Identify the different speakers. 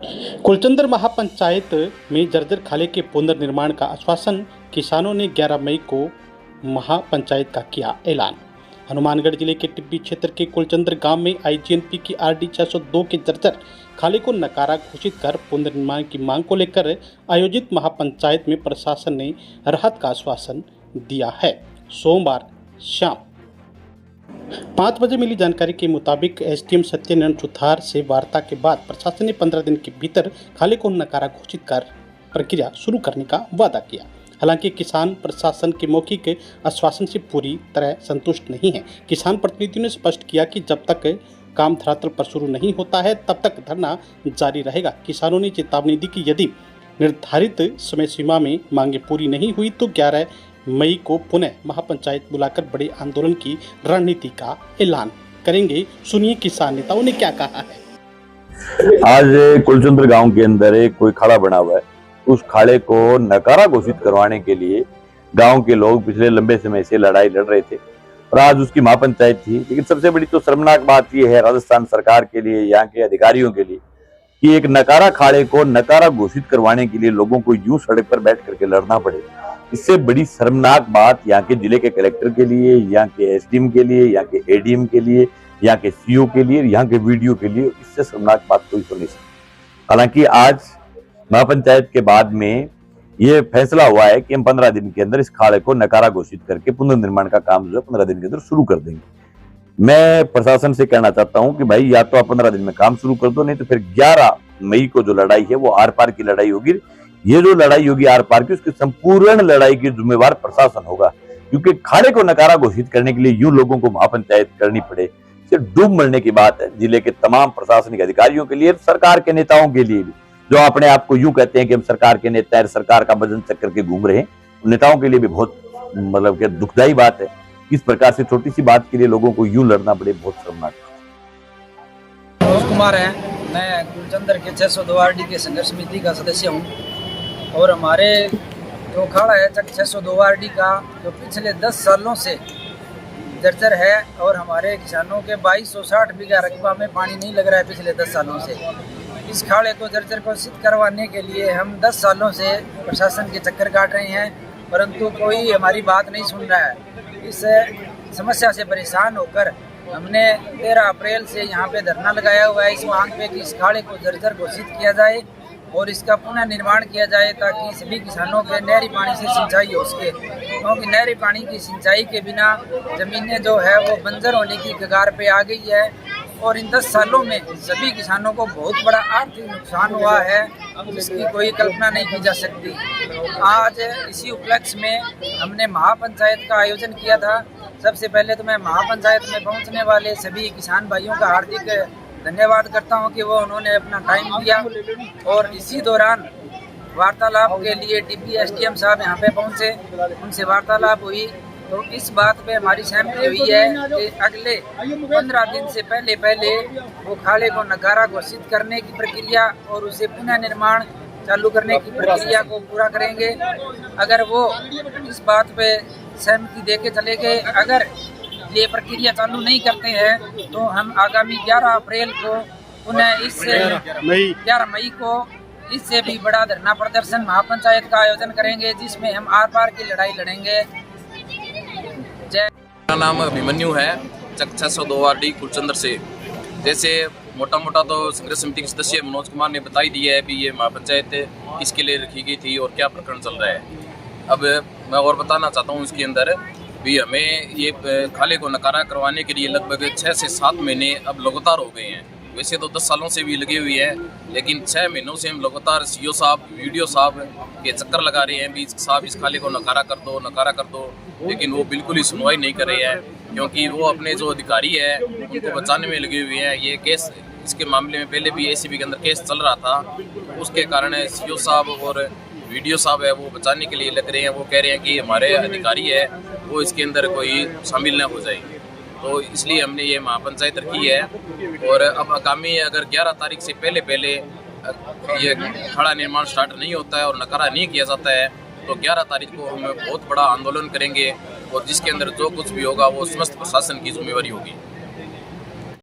Speaker 1: कुलचंद्र महापंचायत में जर्जर खाले के पुनर्निर्माण का आश्वासन, किसानों ने 11 मई को महापंचायत का किया ऐलान। हनुमानगढ़ जिले के टिब्बी क्षेत्र के कुलचंद्र गांव में आईजीएनपी की आरडी 602 के जर्जर खाले को नकारा घोषित कर पुनर्निर्माण की मांग को लेकर आयोजित महापंचायत में प्रशासन ने राहत का आश्वासन दिया है। सोमवार शाम 5 बजे मिली जानकारी के मुताबिक एसडीएम सत्यनारायण सुथार से वार्ता के बाद प्रशासन ने 15 दिन के भीतर खाले को नकारा घोषित कर प्रक्रिया शुरू करने का वादा किया। हालांकि किसान प्रशासन के मौखिक आश्वासन से पूरी तरह संतुष्ट नहीं है। किसान प्रतिनिधियों ने स्पष्ट किया कि जब तक काम धरातल पर शुरू नहीं होता है तब तक धरना जारी रहेगा। किसानों ने चेतावनी दी कि यदि निर्धारित समय सीमा में मांगे पूरी नहीं हुई तो 11 मई को पुनः महापंचायत बुलाकर बड़े आंदोलन की रणनीति का ऐलान करेंगे। सुनिए किसान नेताओं ने क्या कहा है।
Speaker 2: आज कुलचंद्र गांव के अंदर एक कोई खाड़ा बना हुआ है, उस खाड़े को नकारा घोषित करवाने के लिए गांव के लोग पिछले लंबे समय से लड़ाई लड़ रहे थे और आज उसकी महापंचायत थी। लेकिन सबसे बड़ी तो शर्मनाक बात यह है राजस्थान सरकार के लिए, यहाँ के अधिकारियों के लिए, कि एक नकारा खाड़े को नकारा घोषित करवाने के लिए लोगों को यूं सड़क पर बैठ करके लड़ना पड़े। इससे बड़ी शर्मनाक बात यहाँ के जिले के कलेक्टर के लिए, यहाँ के एसडीएम के लिए, यहाँ के एडीएम के लिए, यहाँ के सीओ के लिए, यहाँ के वीडियो के लिए, इससे शर्मनाक बात कोई हो नहीं सकती। हालांकि आज महापंचायत के बाद में ये फैसला हुआ है कि हम 15 दिन के अंदर इस खाड़े को नकारा घोषित करके पुनर्निर्माण का काम जो है 15 दिन के अंदर शुरू कर देंगे। मैं प्रशासन से कहना चाहता हूं कि भाई या तो आप 15 दिन में काम शुरू कर दो, नहीं तो फिर 11 मई को जो लड़ाई है वो आर पार की लड़ाई होगी। ये जो लड़ाई होगी आर पार की, उसकी संपूर्ण लड़ाई की जिम्मेवार प्रशासन होगा, क्योंकि खाड़े को नकारा घोषित करने के लिए यूं लोगों को महापंचायत करनी पड़े, सिर्फ डूब मरने की बात है जिले के तमाम प्रशासनिक अधिकारियों के लिए, सरकार के नेताओं के लिए भी, जो अपने आप को यूं कहते हैं कि हम सरकार के नेता हैं, सरकार का भजन चक्कर के घूम रहे हैं। नेताओं के लिए भी बहुत मतलब दुखदायी बात है। इस प्रकार से छोटी सी बात के लिए लोगों को यूं लड़ना पड़े, बहुत शर्मनाक।
Speaker 3: मनोज कुमार है, मैं कुलचंद्र के 602 आरडी के संघर्ष समिति का सदस्य हूं और हमारे जो खाड़ा है 602 आरडी का, जो पिछले 10 सालों से जर्जर है और हमारे किसानों के 2260 बीघा रकबा में पानी नहीं लग रहा है पिछले 10 सालों से। इस खाड़े को जर्जर घोषित करवाने के लिए हम 10 सालों से प्रशासन के चक्कर काट रहे हैं, परंतु कोई हमारी बात नहीं सुन रहा है। इस समस्या से परेशान होकर हमने 13 अप्रैल से यहाँ पे धरना लगाया हुआ है, इस मांग पे कि इस खाड़े को जर्जर घोषित किया जाए और इसका पुनः निर्माण किया जाए ताकि सभी किसानों के नहरी पानी से सिंचाई हो सके, क्योंकि नहरी पानी की सिंचाई के बिना ज़मीनें जो है वो बंजर होने की कगार पे आ गई है और इन 10 सालों में सभी किसानों को बहुत बड़ा आर्थिक नुकसान हुआ है जिसकी कोई कल्पना नहीं की जा सकती। आज इसी उपलक्ष्य में हमने महापंचायत का आयोजन किया था। सबसे पहले तो मैं महापंचायत में पहुंचने वाले सभी किसान भाइयों का हार्दिक धन्यवाद करता हूं कि वो उन्होंने अपना टाइम दिया और इसी दौरान वार्तालाप के लिए टिब्बी एसडीएम साहब यहाँ पे पहुँचे, उनसे वार्तालाप हुई तो इस बात पे हमारी सहमति हुई है कि अगले 15 दिन से पहले वो खाड़े को नकारा घोषित करने की प्रक्रिया और उसे पुनः निर्माण चालू करने की प्रक्रिया को पूरा करेंगे। अगर वो इस बात पे सहमति दे के चले गए, अगर ये प्रक्रिया चालू नहीं करते हैं तो हम आगामी 11 अप्रैल को पुनः 11 मई को इससे भी बड़ा धरना प्रदर्शन महापंचायत का आयोजन करेंगे, जिसमें हम आर पार की लड़ाई लड़ेंगे।
Speaker 4: मेरा नाम अभिमन्यु है, 602 आरडी कुलचंद्र से। जैसे मोटा मोटा तो संघर्ष समिति के सदस्य मनोज कुमार ने बताई दिया है कि ये महापंचायत किसके लिए रखी गई थी और क्या प्रकरण चल रहा है। अब मैं और बताना चाहता हूँ इसके अंदर भी हमें ये खाले को नकारा करवाने के लिए लगभग 6 से 7 महीने अब लगातार हो गए हैं। वैसे तो 10 सालों से भी लगे हुए हैं, लेकिन 6 महीनों से हम लगातार सीओ साहब, वीडियो साहब के चक्कर लगा रहे हैं भी साहब इस खाले को नकारा कर दो, नकारा कर दो, लेकिन वो बिल्कुल ही सुनवाई नहीं कर रहे हैं, क्योंकि वो अपने जो अधिकारी है उनको बचाने में लगे हुए हैं। ये केस, इसके मामले में पहले भी एसीबी के अंदर केस चल रहा था, उसके कारण सीओ साहब और वीडियो साहब है वो बचाने के लिए लग रहे हैं। वो कह रहे हैं कि हमारे अधिकारी है वो इसके अंदर कोई शामिल ना हो जाए, तो इसलिए हमने ये महापंचायत रखी है। और अब आगामी अगर 11 तारीख से पहले ये खाड़ा निर्माण स्टार्ट नहीं होता है और नकारा नहीं किया जाता है तो 11 तारीख को हम बहुत बड़ा आंदोलन करेंगे और जिसके अंदर जो कुछ भी होगा वो समस्त प्रशासन की जिम्मेवारी होगी।